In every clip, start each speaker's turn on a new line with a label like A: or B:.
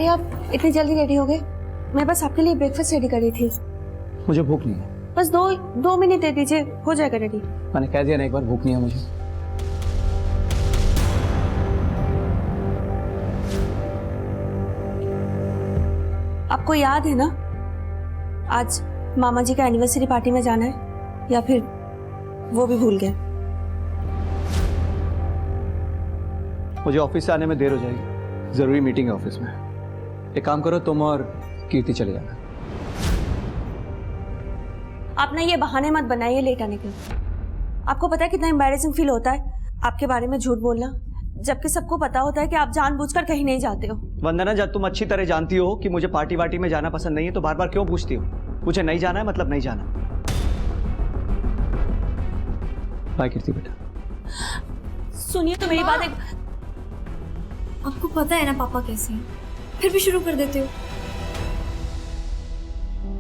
A: अरे आप इतनी जल्दी रेडी हो गए? मैं बस आपके लिए ब्रेकफास्ट रेडी कर रही थी।
B: मुझे भूख नहीं है।
A: बस दो मिनट दे दीजिए, हो जाएगा रेडी।
B: मैंने कह दिया ना एक बार, भूख नहीं है मुझे।
A: आपको याद है ना आज मामा जी का एनिवर्सरी पार्टी में जाना है, या फिर वो भी भूल गए?
B: मुझे ऑफिस से आने में देर हो जाएगी, जरूरी मीटिंग है ऑफिस में। एक काम करो, तुम और कीर्ति चले जाना।
A: आप ना ये बहाने मत बनाइए लेट आने के। आपको पता है कितना एम्बैरेसिंग फील होता है आपके बारे में झूठ बोलना, जबकि सबको पता होता है कि आप जानबूझकर कहीं नहीं जाते हो।
B: वंदना, जब तुम अच्छी तरह जानती हो कि मुझे पार्टी वार्टी में जाना पसंद नहीं है तो बार बार क्यों पूछती हो? मुझे नहीं जाना है मतलब नहीं जाना। बाय कीर्ति बेटा।
A: सुनिए तो मेरी बात।
C: आपको पता है ना पापा कैसे हैं, फिर भी शुरू कर देते हो।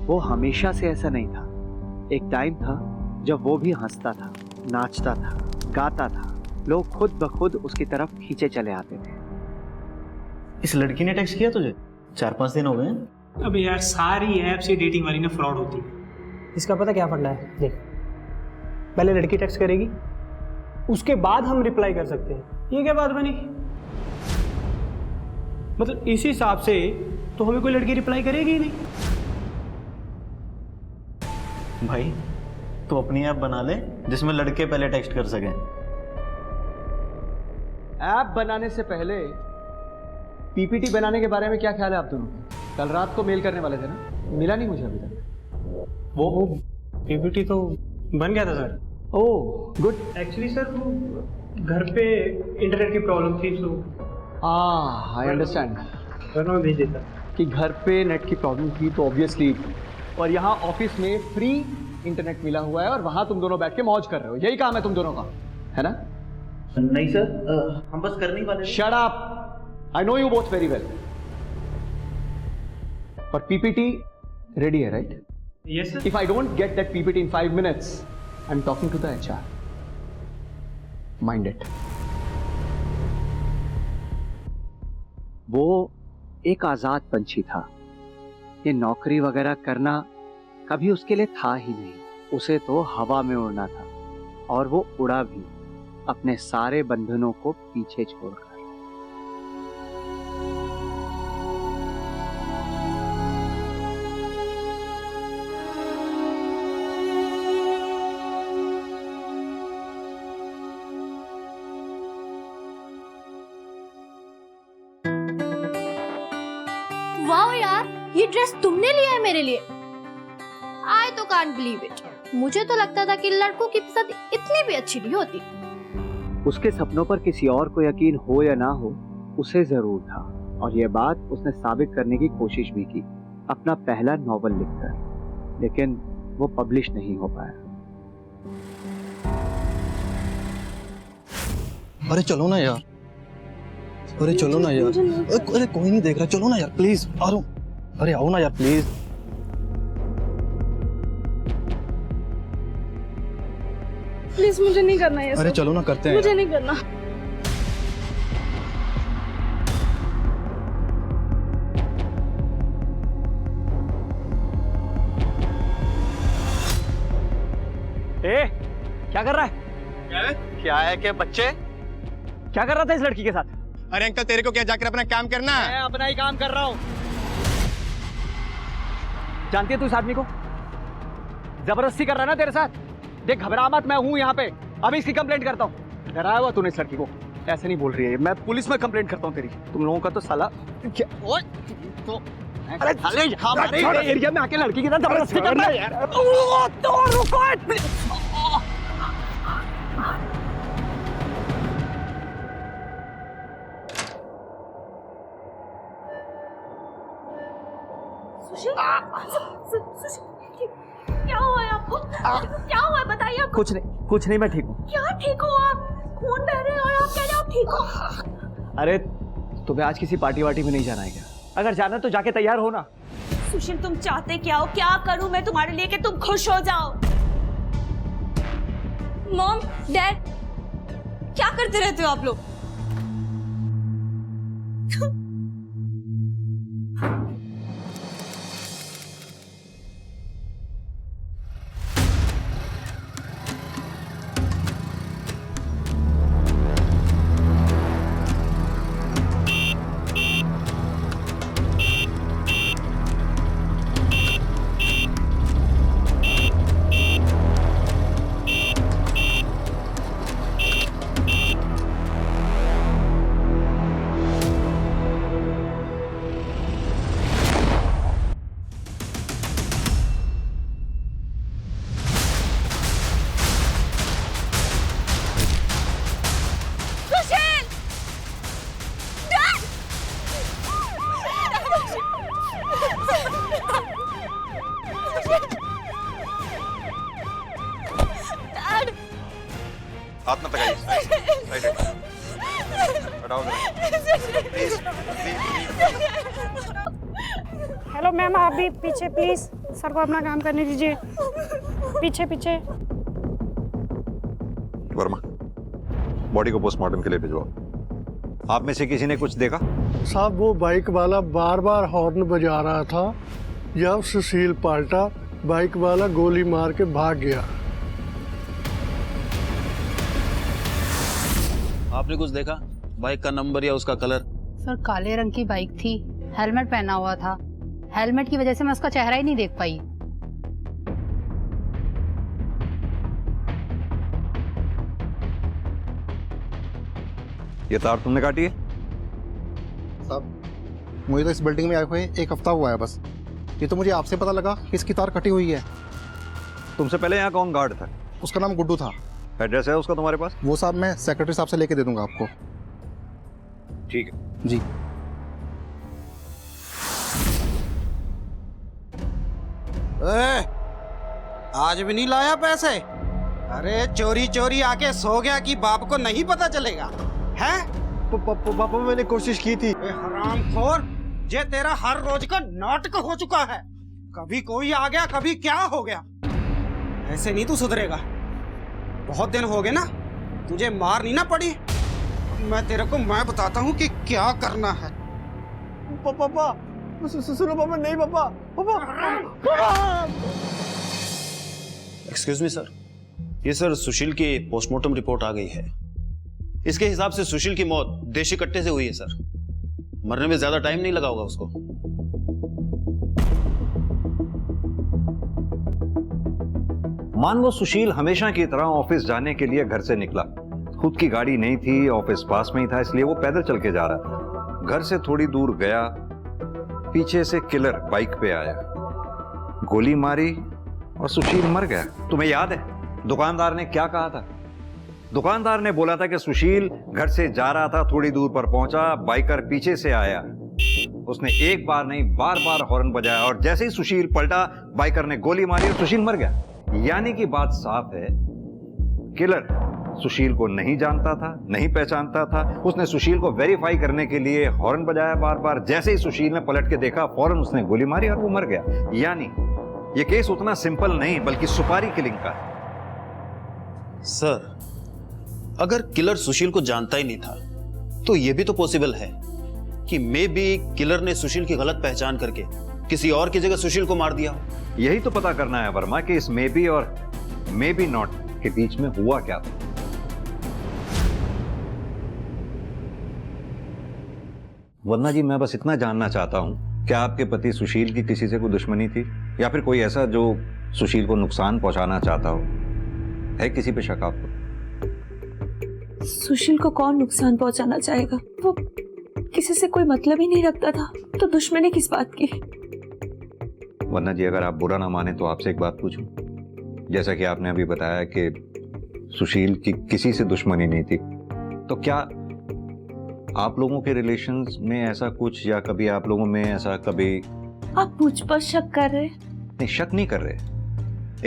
D: वो हमेशा से ऐसा नहीं था। एक टाइम था जब वो भी हंसता था, नाचता था, गाता था, लोग खुद ब खुद उसकी तरफ खींचे चले आते थे।
E: इस लड़की ने टेक्स्ट किया तुझे? 4-5 दिन हो गए।
F: अबे यार, सारी ऐप से डेटिंग वाली ना फ्रॉड होती है।
G: इसका पता क्या फंडा है? देख, पहले लड़की टेक्स्ट करेगी, उसके बाद हम रिप्लाई कर सकते हैं। ये क्या बात बनी? मतलब इस हिसाब से तो हमें कोई लड़की रिप्लाई करेगी ही नहीं।
E: भाई तू अपनी ऐप बना ले जिसमें लड़के पहले टेक्स्ट कर सकें।
B: ऐप बनाने से पहले पीपीटी बनाने के बारे में क्या ख्याल है आप दोनों का? कल रात को मेल करने वाले थे ना, मिला नहीं मुझे अभी तक।
G: वो पीपीटी तो बन गया था sir.
B: Oh good.
G: Actually sir वो घर पे इंटरनेट की प्रॉब्लम थी, तो
B: आई अंडरस्टैंड
G: भेज देता
B: कि घर पे नेट की प्रॉब्लम थी तो ऑब्वियसली, और यहाँ ऑफिस में फ्री इंटरनेट मिला हुआ है और वहाँ तुम दोनों बैठ के मौज कर रहे हो। यही काम है तुम दोनों का, है ना?
E: नहीं सर, हम बस करने ही वाले।
B: Shut up, I know you both very well. But PPT ready है, right?
G: Yes sir.
B: If I don't get that PPT in 5 minutes, I'm talking to the HR. Mind it.
D: वो एक आजाद पंछी था। ये नौकरी वगैरह करना कभी उसके लिए था ही नहीं। उसे तो हवा में उड़ना था, और वो उड़ा भी, अपने सारे बंधनों को पीछे छोड़कर।
C: वाओ यार, ये ड्रेस तुमने लिया है मेरे लिए? आई तो कांट बिलीव इट। मुझे तो लगता था कि लड़कों की पसंद इतनी भी अच्छी नहीं होती।
D: उसके सपनों पर किसी और को यकीन हो या ना हो, उसे जरूर था, और यह बात उसने साबित करने की कोशिश भी की अपना पहला नॉवल लिखकर, लेकिन वो पब्लिश नहीं हो पाया।
H: अरे चलो ना यार, अरे चलो ना यार, अरे कोई नहीं देख रहा, चलो ना यार प्लीज। अरे आओ ना यार प्लीज।
C: प्लीज मुझे नहीं करना ये।
H: अरे चलो ना, करते हैं।
C: मुझे नहीं करना।
B: क्या कर रहा है?
H: क्या है कि बच्चे,
B: क्या कर रहा था इस लड़की के साथ?
H: अरे अंकल तेरे को क्या जाकर अपना काम करना है?
B: मैं अपना ही काम कर रहा हूँ। जानती है तू इस आदमी को? जबरदस्ती कर रहा है ना तेरे साथ। देख घबरा मत, मैं हूँ यहाँ पे, अभी इसकी कंप्लेंट करता हूँ। डराया हुआ तूने इस लड़की को। ऐसे नहीं बोल रही है, मैं पुलिस में कंप्लेंट करता हूँ तेरी। तुम लोगों का तो साला अरे हमारे एरिया में आके लड़की के साथ जबरदस्ती कर रहा है यार। तो रुको।
A: क्या हुआ है आपको? क्या हुआ है बताइए आपको।
B: कुछ नहीं, मैं ठीक हूँ।
A: क्या ठीक हो आप? खून बह रहे हैं और आप कह रहे हो आप ठीक हो?
B: अरे तुम्हें आज किसी पार्टी वार्टी में नहीं जाना है क्या? अगर जाना है तो जाके तैयार हो ना।
A: सुशील तुम चाहते क्या हो? क्या करूं मैं तुम्हारे लिए कि तुम खुश हो जाओ?
C: मॉम, डैड, क्या करते रहते हो आप लोग?
I: हटाओ
J: हेलो मैम, आप भी पीछे प्लीज, सर को अपना काम करने दीजिए। पीछे पीछे।
I: वर्मा, बॉडी को पोस्टमार्टम के लिए भिजवाओ। आप में से किसी ने कुछ देखा?
K: साहब वो बाइक वाला बार बार हॉर्न बजा रहा था। जब सुशील पलटा, बाइक वाला गोली मार के भाग गया।
L: आपने कुछ देखा? बाइक का नंबर या उसका कलर?
J: सर काले रंग की बाइक थी, हेलमेट पहना हुआ था। हेलमेट की वजह से मैं उसका चेहरा ही नहीं देख पाई।
I: ये तार तुमने काटी है?
H: साहब मुझे तो इस बिल्डिंग में आए हुए 1 हफ्ता हुआ है बस। ये तो मुझे आपसे पता लगा कि इसकी तार कटी हुई है।
I: तुमसे पहले यहाँ कौन गार्ड था?
H: उसका नाम गुड्डू था।
I: एड्रेस है उसका तुम्हारे पास?
H: वो साहब मैं सेक्रेटरी साहब से लेके दे दूंगा आपको।
I: ठीक है
H: जी।
M: आज भी नहीं लाया पैसे? अरे चोरी चोरी आके सो गया कि बाप को नहीं पता चलेगा? हैं?
H: पापा मैंने कोशिश की थी।
M: हरामखोर, ये तेरा हर रोज का नाटक हो चुका है। कभी कोई आ गया, कभी क्या हो गया। ऐसे नहीं तू सुधरेगा। बहुत दिन हो गए ना, तुझे मार नहीं ना पड़ी। मैं तेरे को मैं बताता हूँ कि क्या करना है।
H: पापा सुनो पापा, नहीं पापा।
L: एक्सक्यूज मी सर, ये सर सुशील की पोस्टमार्टम रिपोर्ट आ गई है। इसके हिसाब से सुशील की मौत देशी कट्टे से हुई है सर। मरने में ज्यादा टाइम नहीं लगा होगा उसको।
I: मान लो सुशील हमेशा की तरह ऑफिस जाने के लिए घर से निकला। खुद की गाड़ी नहीं थी, ऑफिस पास में ही था, इसलिए वो पैदल चल के जा रहा था। घर से थोड़ी दूर गया, पीछे से किलर बाइक पे आया, गोली मारी और सुशील मर गया। तुम्हें याद है दुकानदार ने क्या कहा था? दुकानदार ने बोला था कि सुशील घर से जा रहा था, थोड़ी दूर पर पहुंचा, बाइकर पीछे से आया। उसने एक बार नहीं बार बार हॉर्न बजाया और जैसे ही सुशील पलटा, बाइकर ने गोली मारी और सुशील मर गया। यानी कि बात साफ है, किलर सुशील को नहीं जानता था, नहीं पहचानता था। उसने सुशील को वेरीफाई करने के लिए हॉर्न बजाया बार बार। जैसे ही सुशील ने पलट के देखा, फौरन उसने गोली मारी और वो मर गया। यानी ये केस उतना सिंपल नहीं बल्कि सुपारी किलिंग का है।
L: सर, अगर किलर सुशील को जानता ही नहीं था तो यह भी तो पॉसिबल है कि मे बी किलर ने सुशील की गलत पहचान करके किसी और की जगह सुशील को मार दिया।
I: यही तो पता करना है वर्मा कि इस मे बी और मे बी नॉट के बीच में हुआ क्या था। वरना जी मैं बस इतना जानना चाहता हूं, क्या आपके पति सुशील की किसी से कोई दुश्मनी थी या फिर कोई ऐसा जो सुशील को नुकसान पहुंचाना चाहता हो? है किसी पे शक आपको?
A: सुशील को कौन नुकसान पहुंचाना चाहेगा? वो किसी से कोई मतलब ही नहीं रखता था, तो दुश्मनी किस बात की?
I: वरना जी अगर आप बुरा ना माने तो आपसे एक बात पूछूं। जैसा कि आपने अभी बताया कि सुशील की किसी से दुश्मनी नहीं थी, तो क्या आप लोगों के रिलेशंस में ऐसा कुछ, या कभी आप लोगों में ऐसा कभी?
A: आप मुझ पर शक कर रहे?
I: नहीं, शक नहीं कर रहे,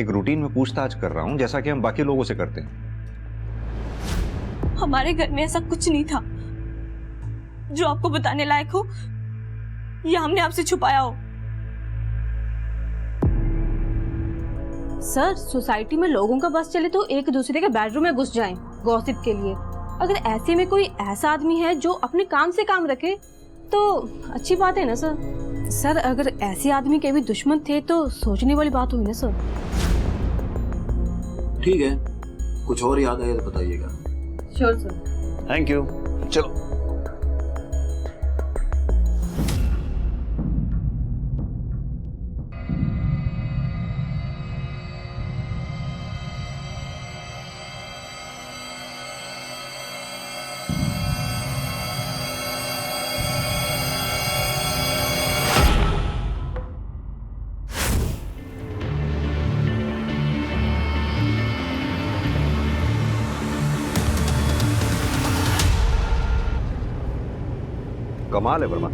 I: एक रूटीन में पूछताछ कर रहा हूं जैसा कि हम बाकी लोगों से करते हैं।
A: हमारे घर में ऐसा कुछ नहीं था जो आपको बताने लायक हो या हमने आपसे छुपाया हो।
J: सर, सोसाइटी में लोगों का बस चले तो एक दूसरे के बेडरूम में घुस जाएं गॉसिप के लिए। अगर ऐसे में कोई ऐसा आदमी है जो अपने काम से काम रखे तो अच्छी बात है ना सर। सर, अगर ऐसे आदमी के भी दुश्मन थे तो सोचने वाली बात हुई ना सर।
L: ठीक है, कुछ और याद आए तो बताइएगा।
J: Sure sir.
L: Thank you. चलो।
I: कमाल है वर्मा,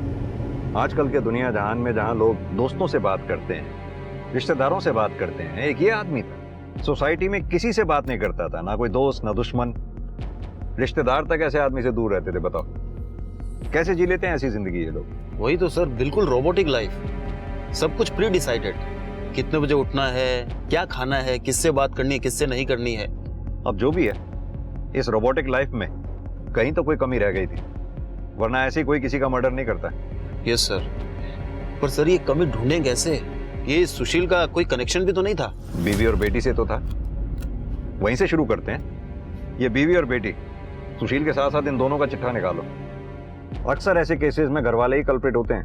I: आजकल के दुनिया जहान में जहां लोग दोस्तों से बात करते हैं, रिश्तेदारों से बात करते हैं, एक ये आदमी था। सोसाइटी में किसी से बात नहीं करता था, ना कोई दोस्त ना दुश्मन। रिश्तेदार तक ऐसे आदमी से दूर रहते थे, बताओ कैसे जी लेते हैं ऐसी जिंदगी ये लोग।
L: वही तो सर, बिल्कुल रोबोटिक लाइफ, सब कुछ प्री डिसाइडेड, कितने बजे उठना है, क्या खाना है, किससे बात करनी है, किससे नहीं करनी है।
I: अब जो भी है, इस रोबोटिक लाइफ में कहीं तो कोई कमी रह गई थी, वरना ऐसे कोई किसी का मर्डर नहीं करता।
L: यस सर, पर सर ये कमी ढूंढें कैसे? ये सुशील का कोई कनेक्शन भी तो नहीं था।
I: बीवी और बेटी से तो था, वहीं से शुरू करते हैं। ये बीवी और बेटी, सुशील के साथ साथ इन दोनों का चिट्ठा निकालो। अक्सर ऐसे केसेस में घरवाले ही कल्प्रिट होते हैं।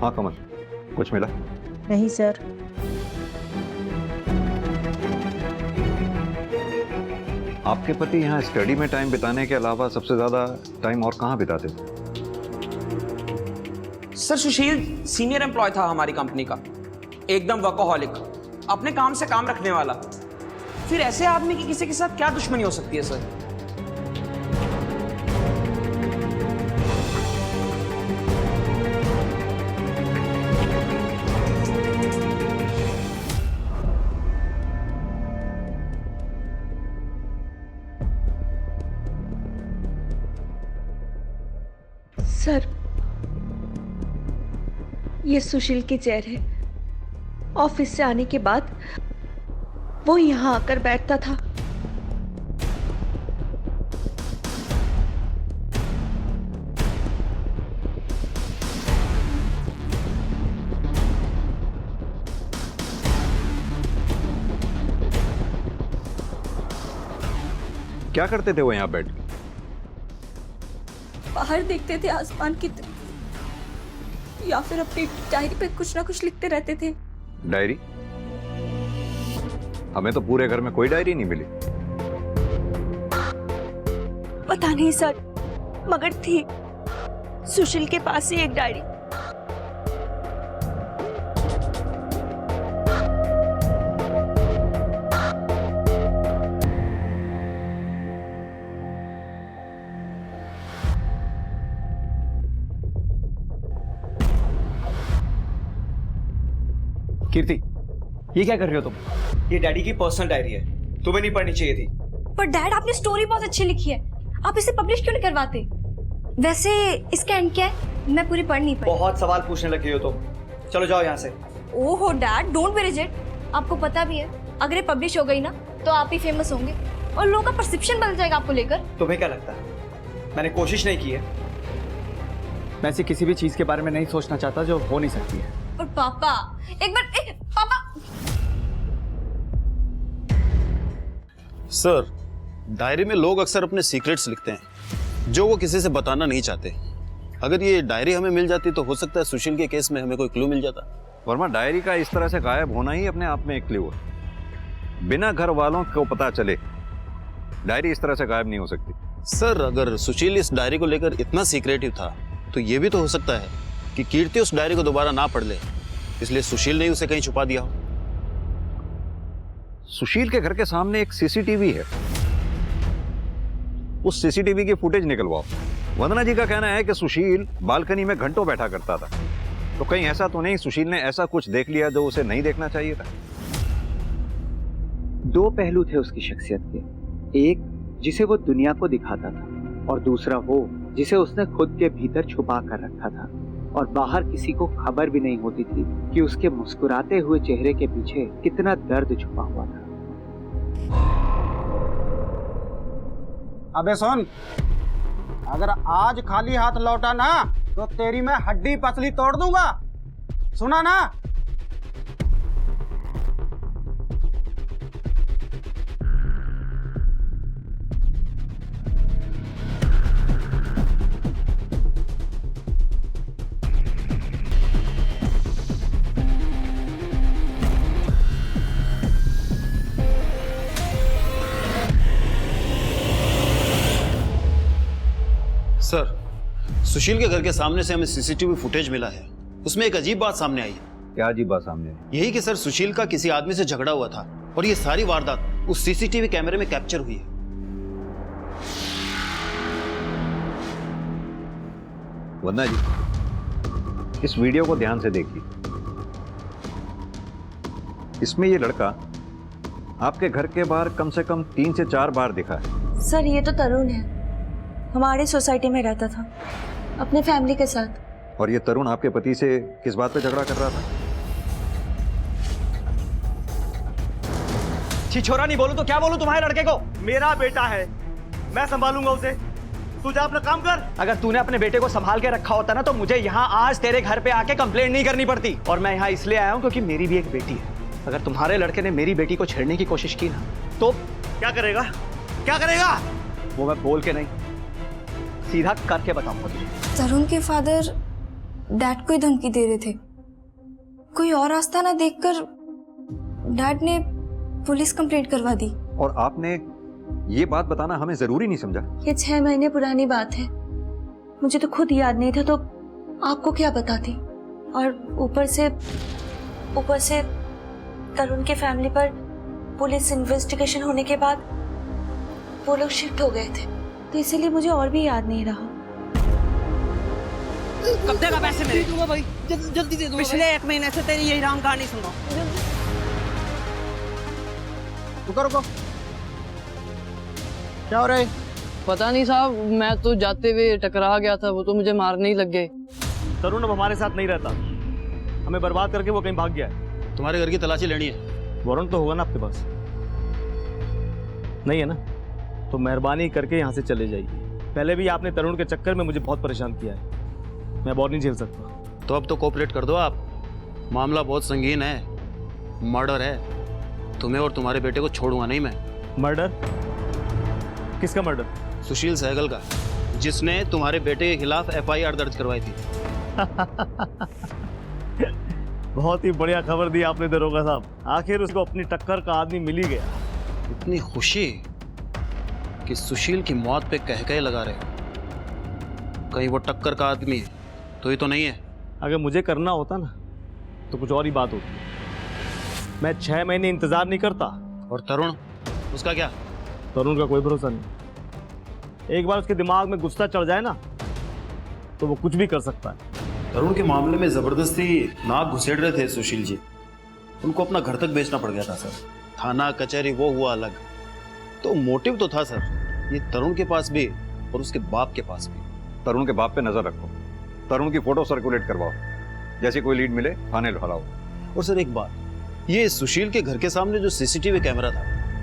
I: हाँ कमल, कुछ मिला?
N: नहीं सर।
I: आपके पति यहाँ स्टडी में टाइम बिताने के अलावा सबसे ज्यादा टाइम और कहाँ बिताते थे?
O: सर सुशील सीनियर एम्प्लॉय था हमारी कंपनी का, एकदम वर्कोहॉलिक, अपने काम से काम रखने वाला। फिर ऐसे आदमी की किसी के साथ क्या दुश्मनी हो सकती है सर?
A: सर, ये सुशील की चेयर है। ऑफिस से आने के बाद वो यहाँ आकर बैठता था।
I: क्या करते थे वो यहाँ बैठ के?
A: बाहर देखते थे आसमान की तरफ, या फिर अपनी डायरी पे कुछ ना कुछ लिखते रहते थे।
I: डायरी? हमें तो पूरे घर में कोई डायरी नहीं मिली।
A: पता नहीं सर, मगर थी सुशील के पास ही एक डायरी।
B: कीर्ति, ये क्या कर रही हो तुम? ये डैडी की पर्सनल डायरी है, तुम्हें नहीं पढ़नी चाहिए थी।
C: पर डैड, आपने स्टोरी बहुत अच्छी लिखी है, आप इसे पब्लिश क्यों नहीं करवाते? वैसे इसका एंड क्या है? मैं पूरी पढ़ नहीं पाई।
B: बहुत सवाल पूछने लगी हो तुम, चलो जाओ यहाँ से।
C: ओहो डैड, डोंट बी रिजिड। आपको पता भी है, अगर ये पब्लिश हो गई ना तो आप ही फेमस होंगे और लोगों का परसेप्शन बदल जाएगा आपको लेकर।
B: तुम्हें क्या लगता है मैंने कोशिश नहीं की है? मैं ऐसी किसी भी चीज के बारे में नहीं सोचना चाहता जो हो नहीं सकती है।
C: और पापा, एक बार पापा।
L: सर, डायरी में लोग अक्सर अपने सीक्रेट्स लिखते हैं जो वो किसी से बताना नहीं चाहते। अगर ये डायरी हमें मिल जाती तो हो सकता है सुशील के केस में हमें कोई क्लू मिल जाता।
I: वर्मा, डायरी का इस तरह से गायब होना ही अपने आप में एक क्लू है। बिना घर वालों को पता चले डायरी इस तरह से गायब नहीं हो सकती।
L: सर, अगर सुशील इस डायरी को लेकर इतना सीक्रेटिव था तो ये भी तो हो सकता है कि कीर्ति उस डायरी को दोबारा ना पढ़ ले, इसलिए सुशील ने उसे कहीं छुपा दिया हो।
I: सुशील के घर के सामने एक सीसीटीवी है, उस सीसीटीवी की फुटेज निकलवाओ। वंदना जी का कहना है कि सुशील बालकनी में घंटों बैठा करता था, तो कहीं ऐसा तो नहीं सुशील ने ऐसा कुछ देख लिया जो उसे नहीं देखना चाहिए था?
D: दो पहलू थे उसकी शख्सियत के, एक जिसे वो दुनिया को दिखाता था और दूसरा वो जिसे उसने खुद के भीतर छुपा कर रखा था और बाहर किसी को खबर भी नहीं होती थी कि उसके मुस्कुराते हुए चेहरे के पीछे कितना दर्द छुपा हुआ था।
M: अबे सुन, अगर आज खाली हाथ लौटा ना तो तेरी मैं हड्डी पसली तोड़ दूंगा, सुना ना?
L: सर, सुशील के घर के सामने से हमें सीसीटीवी फुटेज मिला है, उसमें एक अजीब बात सामने आई है।
I: क्या अजीब बात सामने आई?
L: यही कि सर सुशील का किसी आदमी से झगड़ा हुआ था और ये सारी वारदात उस सीसीटीवी कैमरे में कैप्चर हुई है।
I: वंदना जी, इस वीडियो को ध्यान से देखिए। इसमें ये लड़का आपके घर के बाहर कम से कम 3 से 4 बार दिखा है।
A: सर ये तो तरुण है, हमारी सोसाइटी में रहता था अपने फैमिली के साथ।
I: और ये तरुण आपके पति से किस बात पे झगड़ा कर रहा था?
B: छिछोरा नहीं बोलूं तो क्या बोलूं तुम्हारे लड़के को? मेरा बेटा है, मैं संभालूंगा उसे, तू जा अपना काम कर। अगर तूने अपने बेटे को संभाल के रखा होता ना तो मुझे यहाँ आज तेरे घर पे आके कंप्लेंट नहीं करनी पड़ती। और मैं यहाँ इसलिए आया हूँ क्योंकि मेरी भी एक बेटी है। अगर तुम्हारे लड़के ने मेरी बेटी को छेड़ने की कोशिश की ना तो क्या करेगा? क्या करेगा? वो मैं बोल के नहीं, सीधा करके बताऊंगा तुझे।
N: तरुण के फादर डैड को ही धमकी दे रहे थे। कोई और रास्ता ना देखकर डैड ने पुलिस कंप्लेंट करवा दी।
I: और आपने ये बात बताना हमें जरूरी नहीं समझा?
A: ये 6 महीने पुरानी बात है, मुझे तो खुद याद नहीं था तो आपको क्या बताती। और ऊपर से तरुण के फैमिली पर पुलिस इन्वेस्टिगेशन होने के बाद वो लोग शिफ्ट हो गए थे, तो इसीलिए मुझे और भी याद नहीं रहा।
O: कब देगा पैसे मेरे? दूंगा भाई, जल्दी दे दूंगा। पिछले 1 महीने से तेरी यही राम कहानी सुन रहा हूं।
M: रुको क्या हो रहा है?
P: पता नहीं साहब, मैं तो जाते हुए टकरा गया था, वो तो मुझे मारने ही लग गए।
B: तरुण अब हमारे साथ नहीं रहता, हमें बर्बाद करके वो कहीं भाग गया है।
L: तुम्हारे घर की तलाशी लेनी है।
B: वारंट तो होगा ना आपके पास? नहीं है ना? तो मेहरबानी करके यहाँ से चले जाइए। पहले भी आपने तरुण के चक्कर में मुझे बहुत परेशान किया है, मैं और नहीं झेल सकता।
L: तो अब तो कोऑपरेट कर दो आप, मामला बहुत संगीन है, मर्डर है। तुम्हें और तुम्हारे बेटे को छोड़ूंगा नहीं मैं।
B: मर्डर? किसका मर्डर?
L: सुशील सहगल का, जिसने तुम्हारे बेटे के खिलाफ FIR दर्ज करवाई थी।
B: बहुत ही बढ़िया खबर दी आपने दरोगा साहब, आखिर उसको अपनी टक्कर का आदमी मिल ही गया।
L: इतनी खुशी कि सुशील की मौत पे कह लगा रहे हो, कहीं वो टक्कर का आदमी है तो ये तो नहीं है।
B: अगर मुझे करना होता ना तो कुछ और ही बात होती। मैं 6 महीने इंतजार नहीं करता।
L: और तरुण, उसका क्या?
B: तरुण का कोई भरोसा नहीं, एक बार उसके दिमाग में गुस्सा चढ़ जाए ना तो वो कुछ भी कर सकता है।
L: तरुण के मामले में जबरदस्ती नाक घुसेड़ रहे थे सुशील जी, उनको अपना घर तक बेचना पड़ गया था सर। थाना कचहरी वो हुआ अलग, तो मोटिव तो था सर, ये तरुण के पास भी और उसके बाप के पास भी।
I: तरुण के बाप पे नजर रखो, तरुण की फोटो सर्कुलेट करवाओ, जैसी कोई लीड मिले थाने लौटाओ।
L: और सर एक बात, ये सुशील के घर के सामने जो CCTV कैमरा था,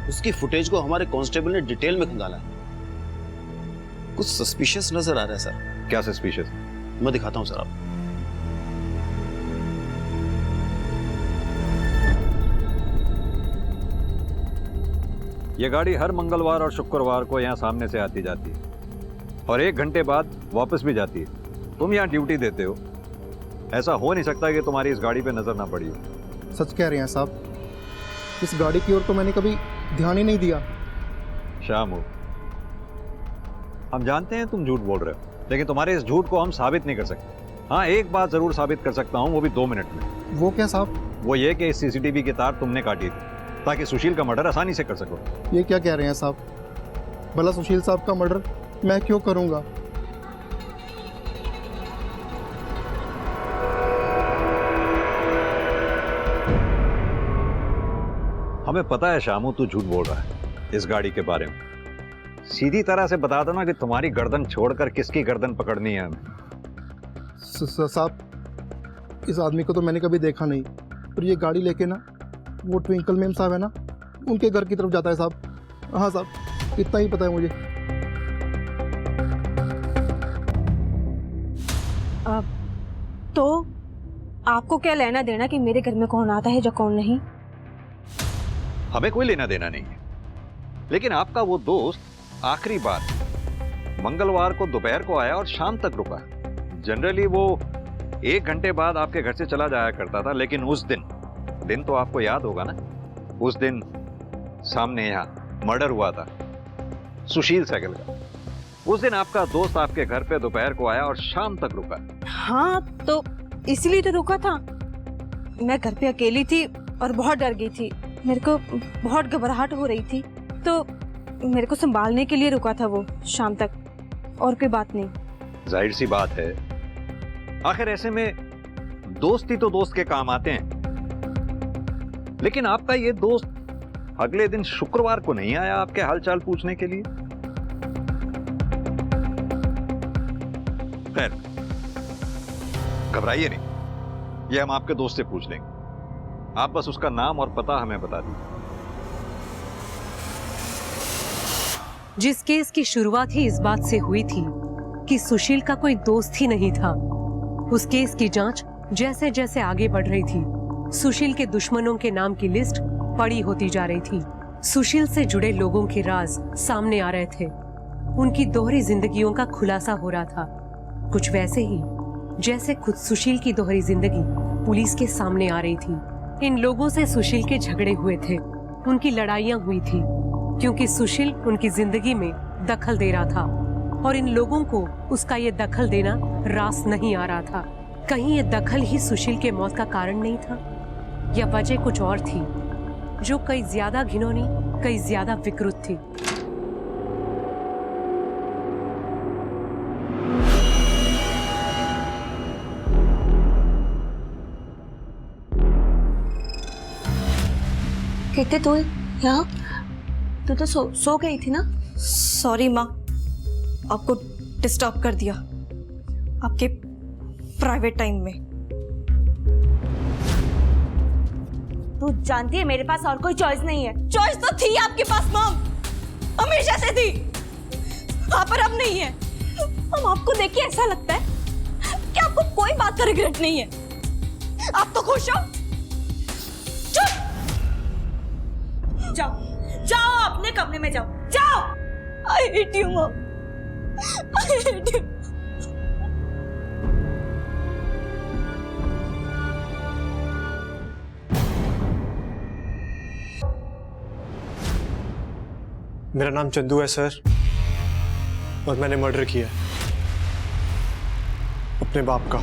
L: उसकी फुटेज को हमारे कांस्टेबल ने डिटेल में खंगाला है। कुछ सस्पिशियस नजर आ रहा है सर।
I: क्या सस्पिशियस?
L: मैं दिखाता हूं सर आपको।
I: ये गाड़ी हर मंगलवार और शुक्रवार को यहाँ सामने से आती जाती है और 1 घंटे बाद वापस भी जाती है। तुम यहाँ ड्यूटी देते हो, ऐसा हो नहीं सकता कि तुम्हारी इस गाड़ी पे नजर ना पड़ी हो।
H: सच कह रहे हैं साहब, इस गाड़ी की ओर तो मैंने कभी ध्यान ही नहीं दिया।
I: शामू, हम जानते हैं तुम झूठ बोल रहे हो, लेकिन तुम्हारे इस झूठ को हम साबित नहीं कर सकते। हाँ, एक बात जरूर साबित कर सकता हूँ, वो भी 2 मिनट में।
H: वो क्या साहब?
I: वो ये कि इस CCTV की तार तुमने काटी थी ताकि सुशील का मर्डर आसानी से कर सको।
H: ये क्या कह रहे हैं साहब? भला सुशील साहब का मर्डर मैं क्यों करूंगा?
I: हमें पता है शामू, तू झूठ बोल रहा है इस गाड़ी के बारे में। सीधी तरह से बता दो ना कि तुम्हारी गर्दन छोड़कर किसकी गर्दन पकड़नी है हमें।
H: साहब, इस आदमी को तो मैंने कभी देखा नहीं, पर ये गाड़ी लेके ना वो ट्विंकल मैम साहब है ना, उनके घर की तरफ जाता है साहब। हाँ साहब, इतना ही पता है मुझे।
J: तो आपको क्या लेना देना कि मेरे घर में कौन आता है या कौन नहीं?
I: हमें कोई लेना देना नहीं है, लेकिन आपका वो दोस्त आखिरी बार मंगलवार को दोपहर को आया और शाम तक रुका। जनरली वो 1 घंटे बाद आपके घर से चला जाया करता था, लेकिन उस दिन तो आपको याद होगा ना, उस दिन सामने यहाँ मर्डर हुआ था सुशील सहगल का। उस दिन आपका दोस्त आपके घर पे दोपहर को आया और शाम तक रुका।
J: हाँ, तो इसलिए तो रुका था। मैं घर पे अकेली थी और बहुत डर गई थी, मेरे को बहुत घबराहट हो रही थी, तो मेरे को संभालने के लिए रुका था वो शाम तक, और कोई बात नहीं।
I: जाहिर सी बात है, आखिर ऐसे में दोस्ती तो दोस्त के काम आते हैं, लेकिन आपका ये दोस्त अगले दिन शुक्रवार को नहीं आया आपके हालचाल पूछने के लिए। खैर, घबराइए नहीं, ये हम आपके दोस्त से पूछ लेंगे। आप बस उसका नाम और पता हमें बता दीजिए।
Q: जिस केस की शुरुआत ही इस बात से हुई थी कि सुशील का कोई दोस्त ही नहीं था, उस केस की जांच जैसे जैसे आगे बढ़ रही थी, सुशील के दुश्मनों के नाम की लिस्ट बड़ी होती जा रही थी। सुशील से जुड़े लोगों के राज सामने आ रहे थे, उनकी दोहरी जिंदगियों का खुलासा हो रहा था, कुछ वैसे ही जैसे खुद सुशील की दोहरी जिंदगी पुलिस के सामने आ रही थी। इन लोगों से सुशील के झगड़े हुए थे, उनकी लड़ाइयां हुई थी, क्योंकि सुशील उनकी जिंदगी में दखल दे रहा था और इन लोगों को उसका ये दखल देना रास नहीं आ रहा था। कहीं ये दखल ही सुशील के मौत का कारण नहीं था, या वजह कुछ और थी जो कई ज्यादा घिनौनी, कई ज्यादा विकृत थी।
A: कहते तू यहाँ, तू तो सो गई थी ना?
N: सॉरी माँ, आपको डिस्टर्ब कर दिया आपके प्राइवेट टाइम में।
A: तू जानती है मेरे पास और कोई चॉइस नहीं है।
N: चॉइस तो थी आपके पास मॉम, हमेशा से थी, हाँ पर अब नहीं है। हम आपको देख के ऐसा लगता है कि आपको कोई बात का रिग्रेट नहीं है। आप तो खुश हो। चुप,
A: जाओ जाओ अपने कमरे में जाओ, जाओ।
N: I hate you mom, I hate you.
G: मेरा नाम चंदू है सर, और मैंने मर्डर किया अपने बाप का,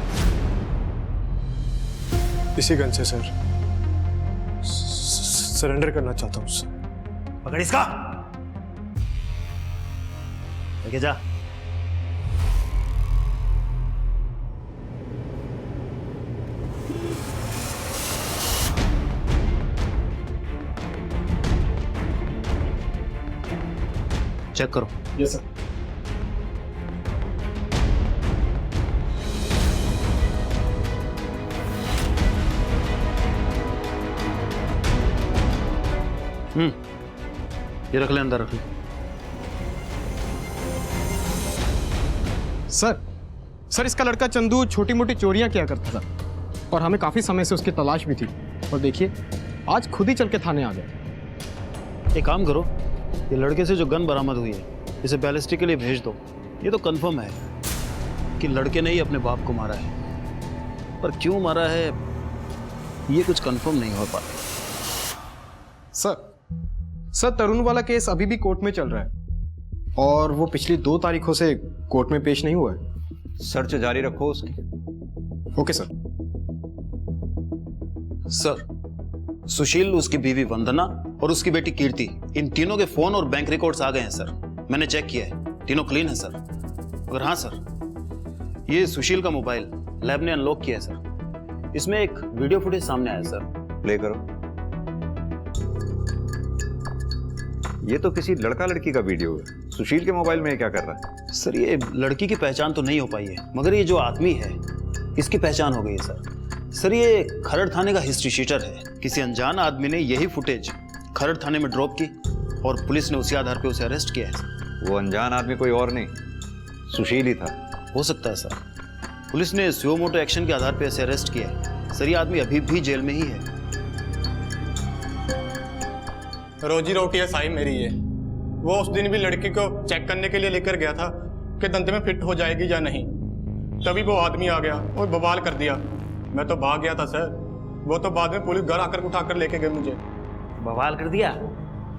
G: इसी गन से सर। सरेंडर करना चाहता हूँ सर।
L: पकड़ इसका, लेके जा। चेक करो।
G: Yes sir.
L: ये रख ले, अंदर रख ले।
G: सर इसका लड़का चंदू छोटी मोटी चोरियां किया करता था, और हमें काफी समय से उसकी तलाश भी थी। और देखिए, आज खुद ही चल के थाने आ गए।
L: एक काम करो, ये लड़के से जो गन बरामद हुई है, इसे बैलिस्टिक के लिए भेज दो। ये तो कंफर्म है कि लड़के ने ही अपने बाप को मारा है, पर क्यों मारा है ये कुछ कंफर्म नहीं हो पाता।
G: सर तरुण वाला केस अभी भी कोर्ट में चल रहा है, और वो पिछली 2 तारीखों से कोर्ट में पेश नहीं हुआ है।
I: सर्च जारी रखो उसकी।
G: Okay sir.
L: सर, सुशील, उसकी बीवी वंदना और उसकी बेटी कीर्ति, इन तीनों के फोन और बैंक रिकॉर्ड्स आ गए हैं सर। मैंने चेक किया है, तीनों क्लीन है सर। और हाँ सर, ये सुशील का मोबाइल लैब ने अनलॉक किया है सर। इसमें एक वीडियो फुटेज सामने आया सर।
I: प्ले करो। ये तो किसी लड़का लड़की का वीडियो है। सुशील के मोबाइल में ये क्या कर रहा है?
L: सर, ये लड़की की पहचान तो नहीं हो पाई है, मगर ये जो आदमी है इसकी पहचान हो गई है सर। सर, ये खरड़ थाने का हिस्ट्री शीटर है। किसी अनजान आदमी ने यही फुटेज खरड़ थाने में ड्रॉप की और पुलिस ने उसी आधार पे उसे अरेस्ट किया है सर।
I: वो अनजान आदमी कोई और नहीं, सुशील ही था।
L: हो सकता है सर। पुलिस ने सुओ मोटो एक्शन के आधार पे इसे अरेस्ट किया है सर। ये आदमी अभी भी जेल में ही है।
K: रोजी रोटी है साई मेरी ये। वो उस दिन भी लड़की को चेक करने के लिए लेकर गया था कि दंते में फिट हो जाएगी या नहीं, तभी वो आदमी आ गया और बवाल कर दिया। मैं तो भाग गया था सर। वो तो बाद में पुलिस घर आकर उठाकर लेके गए मुझे।
L: बवाल कर दिया?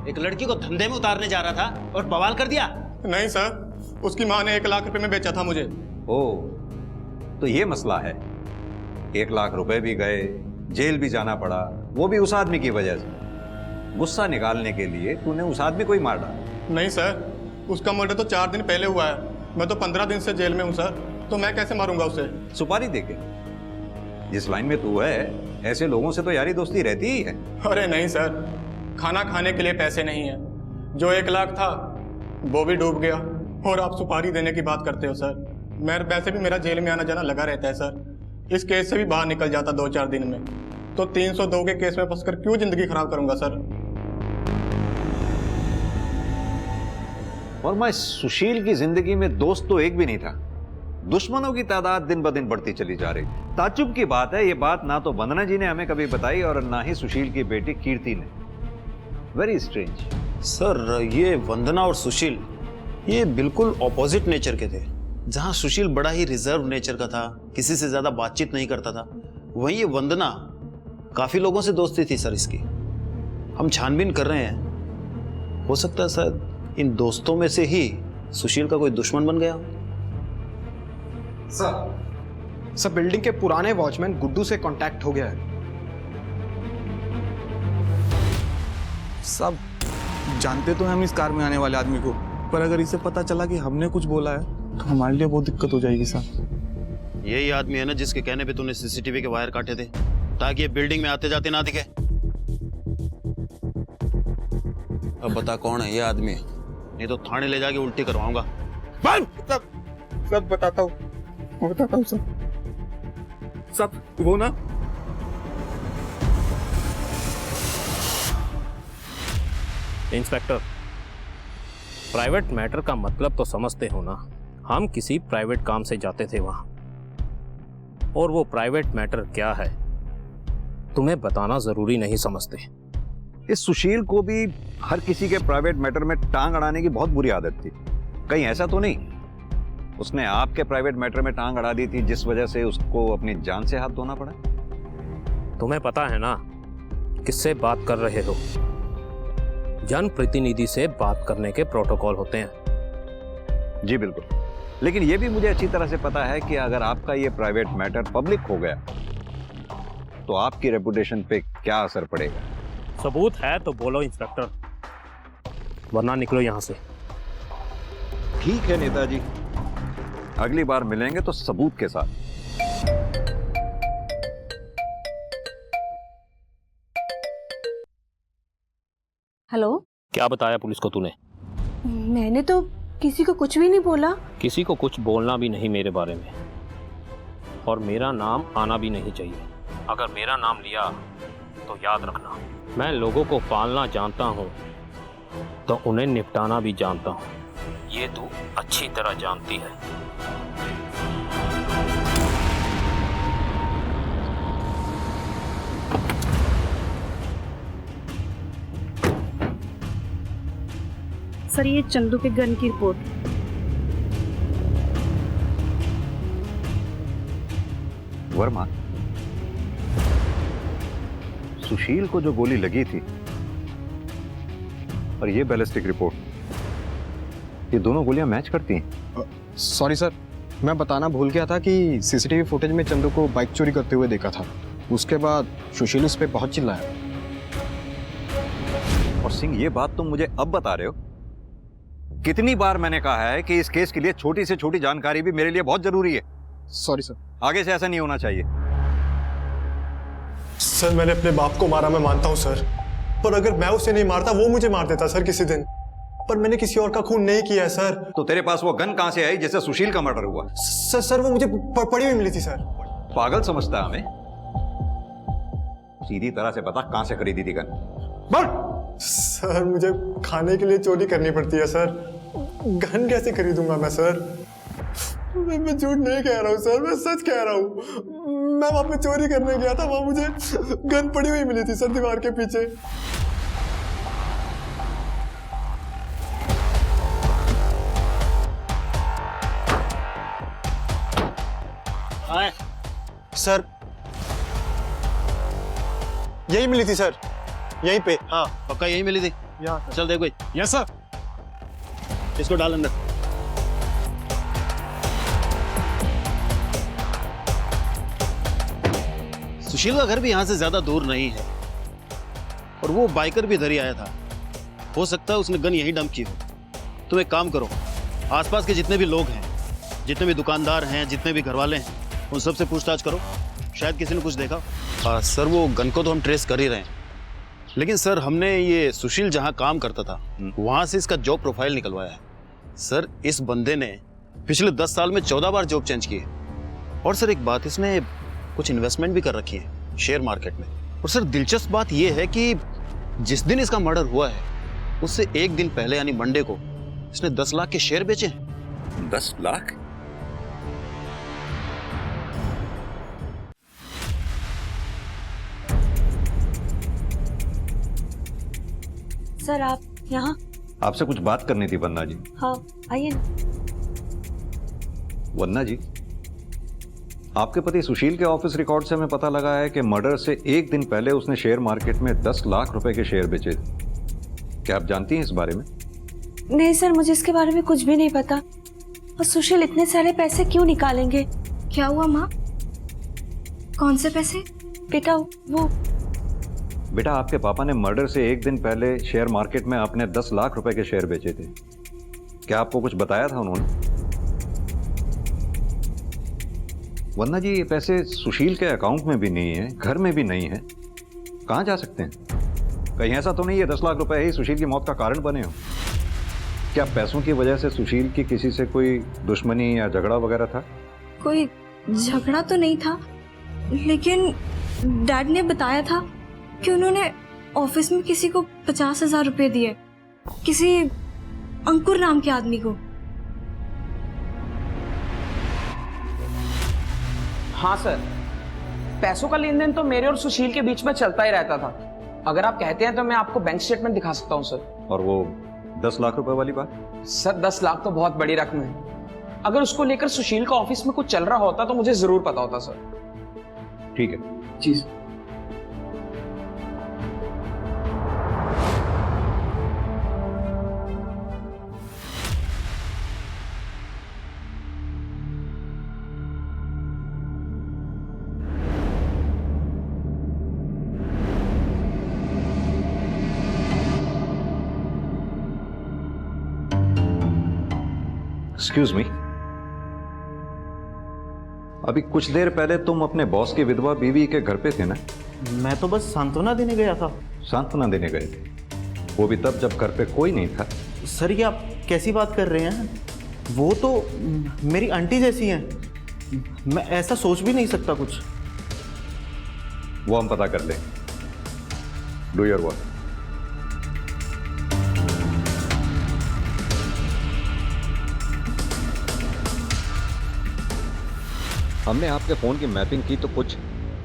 L: एक लड़की को धंधे में उतारने जा रहा था और बवाल कर दिया?
K: नहीं सर, उसकी माँ ने 1 लाख रुपए में बेचा था मुझे।
I: ओ, तो ये मसला है। 1 लाख रुपए भी गए, जेल भी जाना पड़ा, वो भी उस आदमी की वजह से। गुस्सा निकालने के लिए तूने उस आदमी को ही मार डाला।
K: नहीं सर, उसका मर्डर तो 4 दिन पहले हुआ है। मैं तो 15 दिन से जेल में हूँ सर, तो मैं कैसे मारूंगा उसे?
I: सुपारी देके? जिस लाइन में तू है ऐसे लोगों से तो यारी दोस्ती रहती ही है।
K: अरे नहीं सर, खाना खाने के लिए पैसे नहीं है। जो 1 लाख था वो भी डूब गया, और आप सुपारी देने की बात करते हो सर। मैं वैसे भी मेरा जेल में आना जाना लगा रहता है सर। इस केस से भी बाहर निकल जाता 2-4 दिन में, तो 302 के केस में फंसकर क्यों जिंदगी खराब करूंगा सर।
I: और मैं सुशील की जिंदगी में दोस्त तो एक भी नहीं था, दुश्मनों की तादाद दिन ब दिन बढ़ती चली जा रही। ताज्जुब की बात है, ये बात ना तो वंदना जी ने हमें कभी बताई और ना ही सुशील की बेटी कीर्ति ने। Very strange.
L: सर ये वंदना और सुशील ये बिल्कुल ऑपोजिट नेचर के थे। जहां सुशील बड़ा ही रिजर्व नेचर का था, किसी से ज्यादा बातचीत नहीं करता था, वहीं ये वंदना काफी लोगों से दोस्ती थी सर इसकी। हम छानबीन कर रहे हैं, हो सकता है सर इन दोस्तों में से ही सुशील का कोई दुश्मन बन गया।
G: सर बिल्डिंग के पुराने वॉचमैन गुड्डू से कांटेक्ट हो गया है।
R: सब जानते तो हैं हम इस कार में आने वाले आदमी को, पर अगर इसे पता चला कि हमने कुछ बोला है तो हमारे लिए बहुत दिक्कत हो जाएगी सर।
L: यही आदमी है ना जिसके कहने पे तूने सीसीटीवी के वायर काटे थे ताकि ये बिल्डिंग में आते जाते ना दिखे। अब बता कौन है ये आदमी, नहीं तो थाने ले जाके उल्टी करवाऊंगा।
R: सब बताता हूँ सब वो ना
S: इंस्पेक्टर, प्राइवेट मैटर का मतलब तो समझते हो ना। हम किसी प्राइवेट काम से जाते थे वहां, और वो प्राइवेट मैटर क्या है तुम्हें बताना जरूरी नहीं समझते।
I: इस सुशील को भी हर किसी के प्राइवेट मैटर में टांग अड़ाने की बहुत बुरी आदत थी। कहीं ऐसा तो नहीं उसने आपके प्राइवेट मैटर में टांग अड़ा दी थी जिस वजह से उसको अपनी जान से हाथ धोना पड़ा?
S: तुम्हें पता है ना किससे बात कर रहे हो? जनप्रतिनिधि से बात करने के प्रोटोकॉल होते हैं।
I: जी बिल्कुल, लेकिन यह भी मुझे अच्छी तरह से पता है कि अगर आपका ये प्राइवेट मैटर पब्लिक हो गया तो आपकी रेपुटेशन पे क्या असर पड़ेगा।
S: सबूत है तो बोलो इंस्पेक्टर, वरना निकलो यहां से।
I: ठीक है नेताजी, अगली बार मिलेंगे तो सबूत के साथ।
J: हेलो,
S: क्या बताया पुलिस को तूने?
J: मैंने तो किसी को कुछ भी नहीं बोला।
S: किसी को कुछ बोलना भी नहीं मेरे बारे में, और मेरा नाम आना भी नहीं चाहिए। अगर मेरा नाम लिया तो याद रखना, मैं लोगों को पालना जानता हूँ तो उन्हें निपटाना भी जानता हूँ। ये तू अच्छी तरह जानती है।
J: सर ये चंदू के गन की रिपोर्ट।
I: वर्मा, सुशील को जो गोली लगी थी और ये बैलिस्टिक रिपोर्ट, ये दोनों गोलियां मैच करती हैं।
G: सॉरी सर, मैं बताना भूल गया था कि सीसीटीवी फुटेज में चंदू को बाइक चोरी करते हुए देखा था। उसके बाद सुशील उस पर बहुत चिल्लाया।
I: और सिंह, ये बात तुम मुझे अब बता रहे हो? कितनी बार मैंने कहा है कि इस केस के लिए छोटी से छोटी जानकारी भी मेरे लिए बहुत जरूरी है।
G: सॉरी सर,
I: आगे से ऐसा नहीं होना चाहिए।
K: सर मैंने अपने बाप को मारा, मैं मानता हूँ सर, पर अगर मैं उसे नहीं मारता वो मुझे मार देता सर किसी दिन। पर मैंने किसी और का खून नहीं किया है सर।
I: तो तेरे पास वो गन कहां से आई जिससे सुशील का मर्डर हुआ?
K: सर वो मुझे पड़ी हुई मिली थी सर।
I: पागल समझता है हमें? सीधी तरह से बता कहां से खरीदी थी गन? बोल।
K: सर मुझे खाने के लिए चोरी करनी पड़ती है सर, गन कैसे खरीदूंगा मैं सर? मैं झूठ नहीं कह रहा हूँ सर, मैं सच कह रहा हूँ। मैं वहां पे चोरी करने गया था, वहां मुझे गन पड़ी हुई मिली थी सर दीवार के पीछे। सर यही मिली थी सर, यहीं पे।
L: हाँ पक्का यही मिली थी। चल देखो।
G: Yes sir.
L: इसको डाल अंदर। सुशील का घर भी यहां से ज्यादा दूर नहीं है, और वो बाइकर भी इधर ही आया था। हो सकता है उसने गन यहीं डंप की हो। तुम एक काम करो, आसपास के जितने भी लोग हैं, जितने भी दुकानदार हैं, जितने भी घर वाले हैं, उन सबसे पूछताछ करो। शायद किसी ने कुछ देखा। सर वो गन को तो हम ट्रेस कर ही रहे हैं, लेकिन सर हमने ये सुशील जहाँ काम करता था वहाँ से इसका जॉब प्रोफाइल निकलवाया है। सर इस बंदे ने पिछले 10 साल में 14 बार जॉब चेंज की है। और सर एक बात, इसने कुछ इन्वेस्टमेंट भी कर रखी है शेयर मार्केट में। और सर दिलचस्प बात यह है कि जिस दिन इसका मर्डर हुआ है उससे एक दिन पहले यानी मंडे को इसने 10 लाख के शेयर बेचे हैं।
I: 10 लाख?
A: सर आप यहाँ?
I: आपसे कुछ बात करनी थी वन्ना जी।
A: हाँ आइए ना।
I: वन्ना जी, आपके पति सुशील के ऑफिस रिकॉर्ड से हमें पता लगा है कि मर्डर से एक दिन पहले उसने शेयर मार्केट में 10 लाख रुपए के शेयर बेचे थे। क्या आप जानती हैं इस बारे में?
A: नहीं सर, मुझे इसके बारे में कुछ भी नहीं पता। और सुशील इतने सारे पैसे क्यों निकालेंगे?
C: क्या हुआ माँ? कौन से पैसे?
A: बेटा वो
I: बेटा, आपके पापा ने मर्डर से एक दिन पहले शेयर मार्केट में अपने 10 लाख रुपए के शेयर बेचे थे। क्या आपको कुछ बताया था उन्होंने? वन्ना जी, ये पैसे सुशील के अकाउंट में भी नहीं है, घर में भी नहीं है, कहाँ जा सकते हैं? कहीं ऐसा तो नहीं है 10 लाख रुपए ही सुशील की मौत का कारण बने हो? क्या पैसों की वजह से सुशील की किसी से कोई दुश्मनी या झगड़ा वगैरह था?
C: कोई झगड़ा तो नहीं था, लेकिन डैड ने बताया था कि उन्होंने ऑफिस में किसी को 50,000 रुपए दिए, किसी अंकुर नाम के आदमी को।
O: हाँ सर, पैसों का लेन देन तो मेरे और सुशील के बीच में चलता ही रहता था। अगर आप कहते हैं तो मैं आपको बैंक स्टेटमेंट दिखा सकता हूँ सर।
I: और वो 10 लाख रुपए वाली बात?
O: सर 10 लाख तो बहुत बड़ी रकम है। अगर उसको लेकर सुशील का ऑफिस में कुछ चल रहा होता तो मुझे जरूर पता होता सर।
I: ठीक है
O: जी।
I: एक्सक्यूज मी, अभी कुछ देर पहले तुम अपने बॉस की विधवा बीवी के घर पे थे ना?
E: मैं तो बस सांत्वना देने गया था।
I: सांत्वना देने गए थे? वो भी तब जब घर पे कोई नहीं था।
E: सर ये आप कैसी बात कर रहे हैं? वो तो मेरी आंटी जैसी हैं, मैं ऐसा सोच भी नहीं सकता कुछ।
I: वो हम पता कर लें। Do your work. हमने आपके फोन की मैपिंग की तो कुछ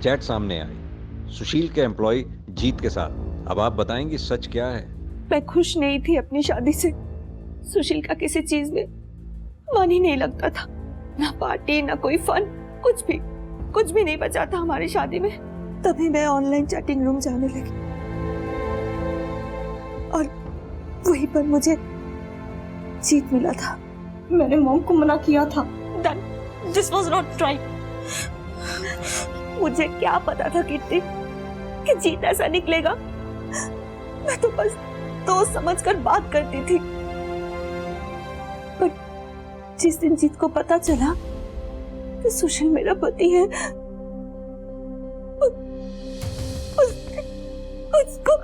I: चैट सामने आई सुशील के एम्प्लॉय जीत के साथ। अब आप बताएंगी सच क्या है?
A: मैं खुश नहीं थी अपनी शादी से। सुशील का किसी चीज में मन ही नहीं लगता था, ना पार्टी ना कोई फन, कुछ भी नहीं बचा था हमारी शादी में। तभी मैं ऑनलाइन चैटिंग रूम जाने लगी और वहीं पर मुझे जीत मिला था। मैंने मॉम को मना किया था, दिस वाज नॉट राइट। मुझे क्या पता था किट्टी कि जीत ऐसा निकलेगा। मैं तो बस दोस्त समझकर बात करती थी, पर जिस दिन जीत को पता चला कि सुशील मेरा पति है, उसको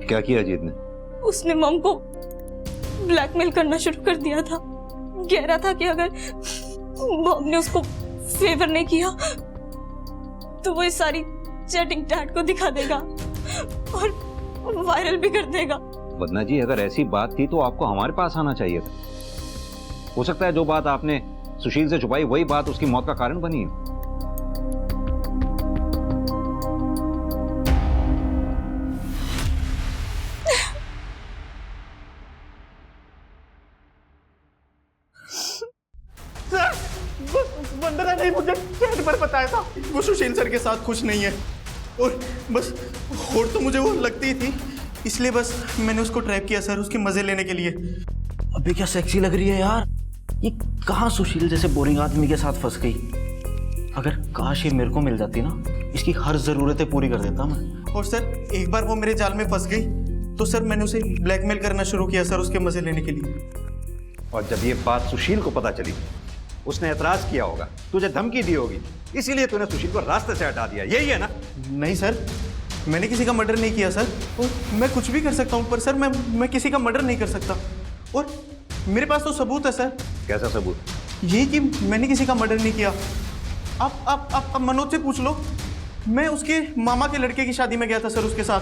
I: क्या किया जीत ने?
A: उसने मॉम को ब्लैकमेल करना शुरू कर दिया था। कह रहा था कि अगर मॉम ने उसको फेवर नहीं किया तो वो इस सारी चैटिंग डैड को दिखा देगा और वायरल भी कर देगा।
I: वन्ना जी, अगर ऐसी बात थी तो आपको हमारे पास आना चाहिए था। हो सकता है जो बात आपने सुशील से छुपाई वही बात उसकी मौत का कारण बनी है।
K: वंदना ने मुझे चैट पर बताया था वो सुशील सर के साथ खुश नहीं है, और बस और तो मुझे वो लगती ही थी, इसलिए बस मैंने उसको ट्रैप किया सर, उसके मजे लेने के लिए।
E: अबे क्या सेक्सी लग रही है यार, ये कहाँ सुशील जैसे बोरिंग आदमी के साथ फंस गई। अगर काश ये मेरे को मिल जाती ना, इसकी हर जरूरतें पूरी कर देता मैं।
K: और सर एक बार वो मेरे जाल में फंस गई तो सर मैंने उसे ब्लैकमेल करना शुरू किया सर, उसके मजे लेने के लिए।
I: और जब ये बात सुशील को पता चली उसने एतराज किया होगा, तुझे धमकी दी होगी, इसीलिए तूने सुशील को रास्ते से हटा दिया, यही है ना?
R: नहीं सर, मैंने किसी का मर्डर नहीं किया सर। और मैं कुछ भी कर सकता हूँ, पर सर मैं किसी का मर्डर नहीं कर सकता। और मेरे पास तो सबूत है सर।
I: कैसा सबूत?
R: यही कि मैंने किसी का मर्डर नहीं किया। आप मनोज से पूछ लो। मैं उसके मामा के लड़के की शादी में गया था सर, उसके साथ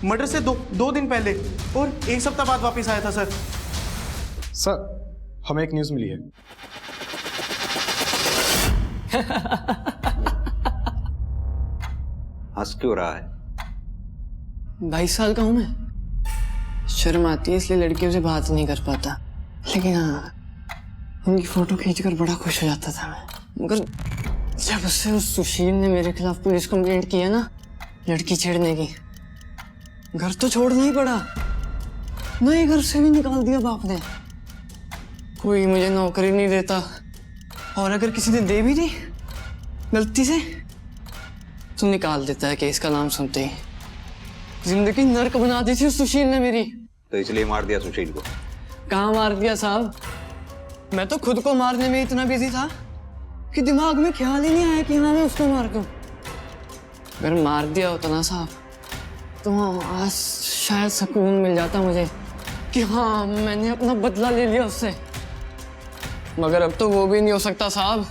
R: मर्डर से दो दिन पहले, और 1 सप्ताह बाद वापस आया था सर।
G: सर, हमें एक न्यूज़ मिली है।
I: हंस क्यों रहा है?
P: 22 साल का हूं मैं, शर्म आती है इसलिए लड़कियों से बात नहीं कर पाता, लेकिन हाँ उनकी फोटो खींचकर बड़ा खुश हो जाता था मैं। मगर जब उससे उस सुशील ने मेरे खिलाफ पुलिस कंप्लेंट किया ना, लड़की छेड़ने की, घर तो छोड़ना ही पड़ा, नए घर से भी निकाल दिया बाप ने। कोई मुझे नौकरी नहीं देता, और अगर किसी ने दे भी दी गलती से तो निकाल देता है केस का नाम सुनते ही। जिंदगी नर्क बना दी थी उस सुशील ने मेरी।
I: तो इसलिए मार दिया सुशील को?
P: कहाँ मार दिया साहब, मैं तो खुद को मारने में इतना बिजी था कि दिमाग में ख्याल ही नहीं आया कि हाँ मैं उसको मार दूं। अगर मार दिया होता ना साहब तो हाँ आज शायद सुकून मिल जाता मुझे कि हाँ मैंने अपना बदला ले लिया उससे, मगर अब तो वो भी नहीं हो सकता साहब।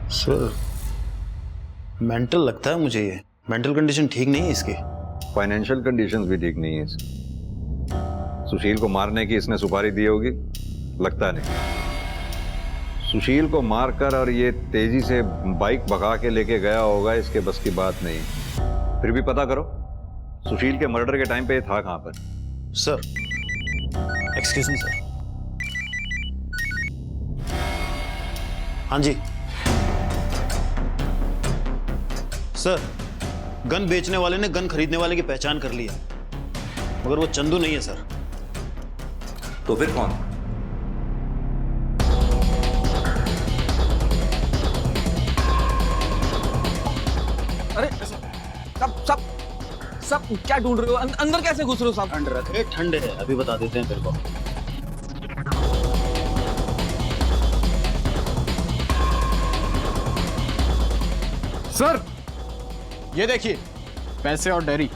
L: सर, मेंटल लगता है मुझे, ये मेंटल कंडीशन ठीक नहीं है इसकी।
I: फाइनेंशियल कंडीशंस भी ठीक नहीं है इसकी। सुशील को मारने की इसने सुपारी दी होगी? लगता नहीं। सुशील को मारकर और ये तेजी से बाइक भगा के लेके गया होगा, इसके बस की बात नहीं। फिर भी पता करो सुशील के मर्डर के टाइम पे ये था कहां पर?
L: Sir, excuse me sir. हाँ जी सर, गन बेचने वाले ने गन खरीदने वाले की पहचान कर ली है, मगर वो चंदू नहीं है सर।
I: तो फिर कौन?
O: अरे सब क्या ढूंढ रहे हो? अंदर कैसे घुस रहे हो साहब?
L: ठंड रखे, ठंड है, अभी बता देते हैं तेरे को।
G: सर, ये देखिए पैसे और डायरी।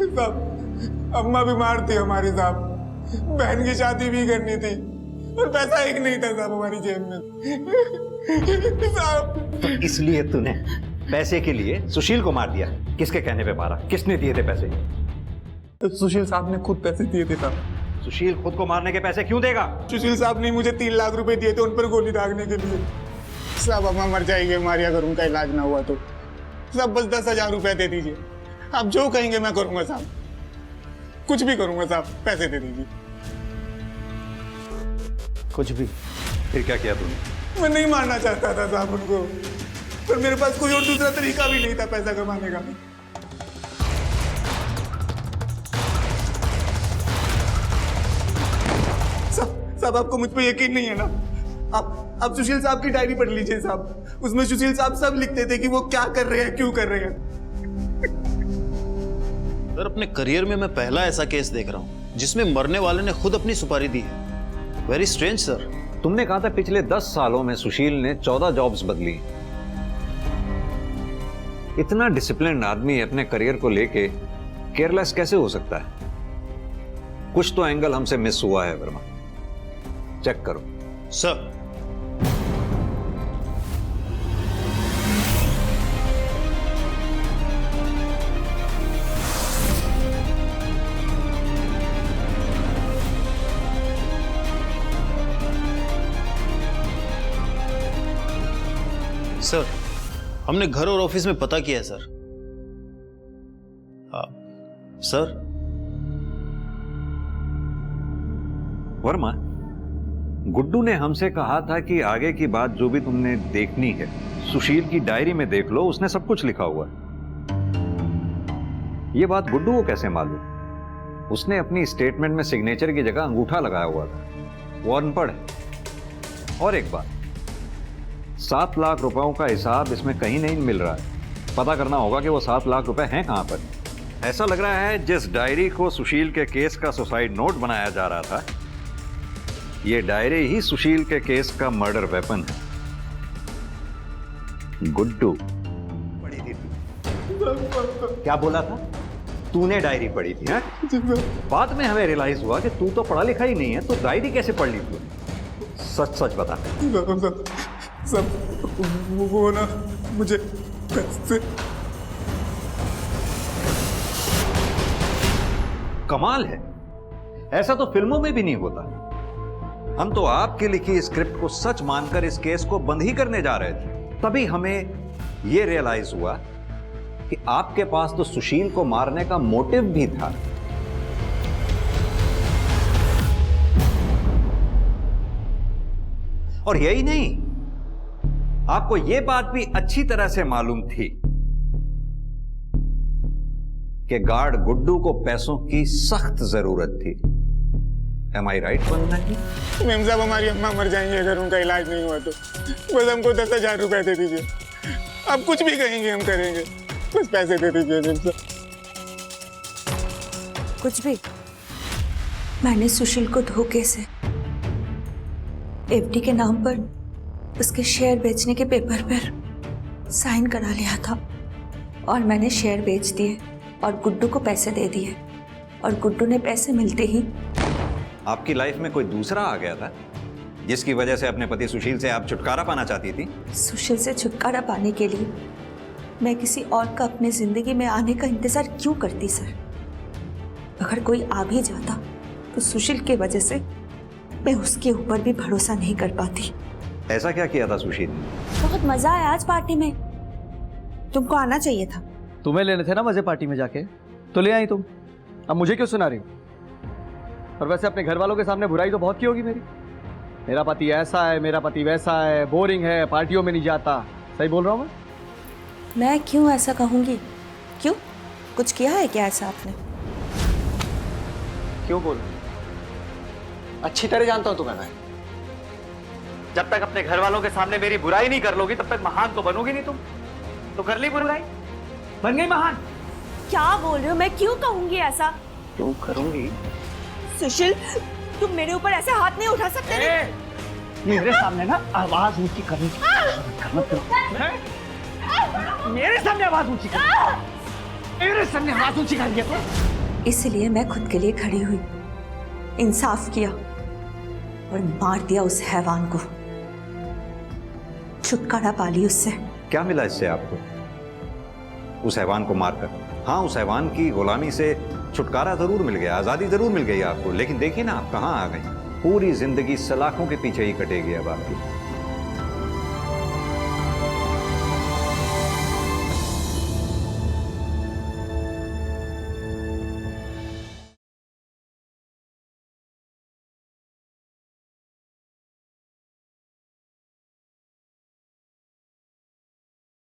K: साहब, अम्मा बीमार थी हमारी साहब, बहन की शादी भी करनी थी और पैसा एक नहीं था साहब हमारी जेब में साहब।
I: इसलिए तूने पैसे के लिए सुशील को मार दिया? किसके कहने पे मारा? किसने दिए थे पैसे?
K: सुशील साहब ने खुद पैसे दिए थे साहब।
I: सुशील खुद को मारने के पैसे क्यों देगा?
K: सुशील साहब ने मुझे 3 लाख रुपए दिए थे उन पर गोली दागने के लिए। साहब अम्मा मर जाएगी हमारी अगर उनका इलाज ना हुआ तो। साहब बस 10,000 रुपए दे दीजिए, आप जो कहेंगे मैं करूंगा साहब, कुछ भी करूंगा साहब, पैसे दे दीजिए।
I: कुछ भी? फिर क्या किया तूने?
K: मैं नहीं मारना चाहता था साहब उनको, पर मेरे पास कोई और दूसरा तरीका भी नहीं था पैसा कमाने का। साहब आपको मुझ पर यकीन नहीं है ना? आप सुशील साहब की डायरी पढ़ लीजिए साहब, उसमें सुशील साहब सब लिखते थे कि वो क्या कर रहे हैं, क्यों कर रहे हैं।
L: सर, अपने करियर में मैं पहला ऐसा केस देख रहा हूं जिसमें मरने वाले ने खुद अपनी सुपारी दी है। Very strange sir.
I: तुमने कहा था पिछले 10 सालों में सुशील ने 14 जॉब्स बदली। इतना डिसिप्लिन आदमी अपने करियर को लेके केयरलेस कैसे हो सकता है? कुछ तो एंगल हमसे मिस हुआ है वर्मा, चेक करो।
L: सर, सर, हमने घर और ऑफिस में पता किया है सर। सर,
I: वर्मा, गुड्डू ने हमसे कहा था कि आगे की बात जो भी तुमने देखनी है सुशील की डायरी में देख लो, उसने सब कुछ लिखा हुआ है। ये बात गुड्डू को कैसे मालूम? उसने अपनी स्टेटमेंट में सिग्नेचर की जगह अंगूठा लगाया हुआ था। वो अनपढ़ है। और एक बात, 7 लाख रुपयों का हिसाब इसमें कहीं नहीं मिल रहा है। पता करना होगा कि वो 7 लाख रुपए हैं कहां पर। ऐसा लग रहा है जिस डायरी को सुशील के केस का सुसाइड नोट बनाया जा रहा था, ये डायरी ही सुशील के केस का मर्डर वेपन है। गुड्डू पढ़ी थी तू। क्या बोला था? तूने डायरी पढ़ी थी? हैं? बाद में हमें रियलाइज हुआ कि तू तो पढ़ा लिखा ही नहीं है, तो डायरी कैसे पढ़ ली तू? सच सच बता।
K: सब वो ना मुझे पैसे।
I: कमाल है, ऐसा तो फिल्मों में भी नहीं होता। हम तो आपकी लिखी स्क्रिप्ट को सच मानकर इस केस को बंद ही करने जा रहे थे। तभी हमें यह रियलाइज हुआ कि आपके पास तो सुशील को मारने का मोटिव भी था। और यही नहीं, आपको यह बात भी अच्छी तरह से मालूम थी कि गार्ड गुड्डू को पैसों की सख्त जरूरत थी। Am I right बंदा है?
K: मेम साहब, हमारी अम्मा मर जाएंगी अगर उनका इलाज नहीं हुआ तो। बस हमको 10,000 रुपए दे दीजिए। आप कुछ भी कहेंगे हम करेंगे, बस पैसे दे दीजिए मेम साहब।
A: कुछ भी? मैंने सुशील को धोखे से एफडी के नाम पर उसके शेयर बेचने के पेपर पर साइन करा लिया था, और मैंने शेयर बेच दिए और गुड्डू को पैसे दे दिए, और गुड्डू ने पैसे मिलते ही
I: आपकी लाइफ में कोई दूसरा आ गया था जिसकी वजह से अपने पति सुशील से आप छुटकारा पाना चाहती थी।
A: सुशील से छुटकारा पाने के लिए मैं किसी और का अपनी जिंदगी में आने का इंतजार क्यों करती सर? अगर कोई आ भी जाता तो सुशील की वजह से मैं उसके ऊपर भी भरोसा नहीं कर पाती।
I: ऐसा क्या किया था सुशील ने?
A: बहुत मजा आया आज पार्टी में, तुमको आना चाहिए था।
B: तुम्हें लेने थे ना मजे पार्टी में जाके, तो ले आई तुम। अब मुझे क्यों सुना रही हो? और वैसे अपने घर वालों के सामने बुराई तो बहुत की होगी मेरी। मेरा पति ऐसा है, मेरा पति वैसा है, बोरिंग है, पार्टियों में नहीं जाता। सही बोल रहा हूँ
A: मैं क्यों ऐसा कहूंगी? क्यों, कुछ किया है क्या ऐसा आपने?
B: क्यों बोल? अच्छी तरह जानता हूं तुम्हें मैं। जब तक अपने घर वालों के सामने मेरी बुराई नहीं कर लोगी तब तक महान तो बनोगी नहीं तुम। तो कर ली बुराई, बन गई महान।
A: क्या बोल रहे हो? मैं क्यों कहूंगी ऐसा?
B: क्यों करूंगी?
A: सुशील, तुम मेरे ऊपर ऐसे हाथ नहीं उठा सकते।
B: मेरे सामने ना आवाज ऊंची करने की मत करो। मेरे सामने आवाज ऊंची कर, मेरे सामने आवाज ऊंची कर दिया।
A: इसलिए मैं खुद के लिए खड़ी हुई, इंसाफ किया और मार दिया उस हैवान को। छुटकारा पा ली उससे।
I: क्या मिला इससे आपको उस हैवान को मारकर? हाँ, उस हैवान की गुलामी से छुटकारा जरूर मिल गया, आजादी जरूर मिल गई आपको, लेकिन देखिए ना आप कहाँ आ गई। पूरी जिंदगी सलाखों के पीछे ही कटेगी अब आपकी।